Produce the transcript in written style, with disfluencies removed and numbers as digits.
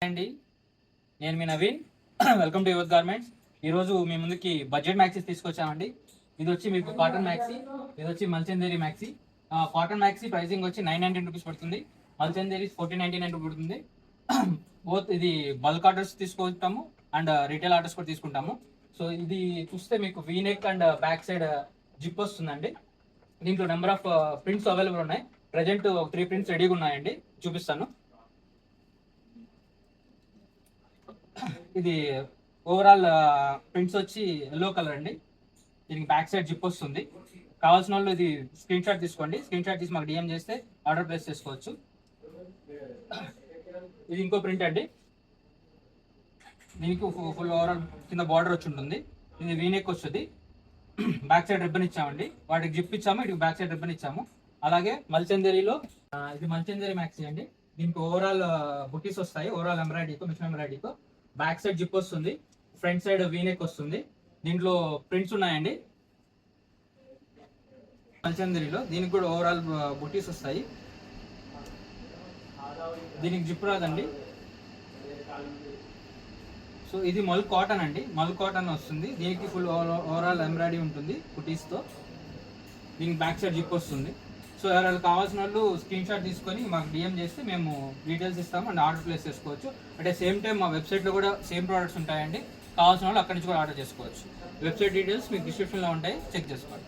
అండి, నేను మీ Naveen. Welcome to Yuvat garments. ఈరోజు మీ ముందుకి బడ్జెట్ మ్యాక్సీస్ తీసుకొచ్చామండి. ఇది వచ్చి మీకు కాటన్ మ్యాక్సీ, ఇది వచ్చి మల్చందేరి మ్యాక్సీ. కాటన్ మ్యాక్సీ ప్రైసింగ్ వచ్చి 919 రూపీస్ పడుతుంది. మల్చందేరి 1499 పడుతుంది. బోత్ ఇది బల్క్ ఆర్డర్స్ తీసుకుంటాము అండ్ రిటైల్ ఆర్డర్స్ కూడా తీసుకుంటాము. సో ఇది చూస్తే మీకు V-neck and back side zip వస్తుందండి. దీంట్లో నెంబర్ ఆఫ్ ప్రింట్స్ అవైలబుల్ ఉన్నాయి. ప్రజెంట్ 3 ప్రింట్స్ రెడీగా ఉన్నాయండి, చూపిస్తాను. ఇది ఓవరాల్ ప్రింట్స్ వచ్చి ఎల్లో కలర్ అండి. దీనికి బ్యాక్ సైడ్ జిప్ వస్తుంది. కావాల్సిన వాళ్ళు ఇది స్క్రీన్ షాట్ తీసుకోండి. స్క్రీన్ షాట్ తీసి మాకు డిఎం చేస్తే ఆర్డర్ ప్లేస్ చేసుకోవచ్చు. ఇది ఇంకో ప్రింట్ అండి. దీనికి ఫుల్ ఓవరాల్ కింద బార్డర్ వచ్చి ఉంటుంది. ఇది వీనెక్ వస్తుంది. బ్యాక్ సైడ్ రిబ్బన్ ఇచ్చామండి. వాటికి జిప్ ఇచ్చాము, ఇటు బ్యాక్ సైడ్ రిబ్బన్ ఇచ్చాము. అలాగే మల్చందేరిలో ఇది మల్చందేరి మ్యాక్సీ అండి. దీనికి ఓవరాల్ బుటీస్ వస్తాయి. ఓవరాల్ ఎంబ్రాయిడరీతో, మిషన్ ఎంబ్రాయిడరీతో బ్యాక్ సైడ్ జిప్ వస్తుంది, ఫ్రంట్ సైడ్ వీనెక్ వస్తుంది. దీంట్లో ప్రింట్స్ ఉన్నాయండి మల్చందేరిలో. దీనికి కూడా ఓవరాల్ బుటీస్ వస్తాయి. దీనికి జిప్ రాదండి. సో ఇది మల్ కాటన్ అండి. మల్ కాటన్ వస్తుంది. దీనికి ఫుల్ ఓవరాల్ ఎంబ్రాయిడరీ ఉంటుంది బుటీస్తో. దీనికి బ్యాక్ సైడ్ జిప్ వస్తుంది. సో ఎవరైనా కావాల్సిన వాళ్ళు స్క్రీన్ షాట్ తీసుకొని మాకు డిఎం చేస్తే మేము డీటెయిల్స్ ఇస్తాము అండ్ ఆర్డర్ ప్లేస్ చేసుకోవచ్చు. అంటే సేమ్ టైం మా వెబ్సైట్లో కూడా సేమ్ ప్రోడక్ట్స్ ఉంటాయండి. కావాల్సిన వాళ్ళు అక్కడి నుంచి కూడా ఆర్డర్ చేసుకోవచ్చు. వెబ్సైట్ డీటెయిల్స్ మీకు డిస్క్రిప్షన్లో ఉంటాయి, చెక్ చేసుకోండి.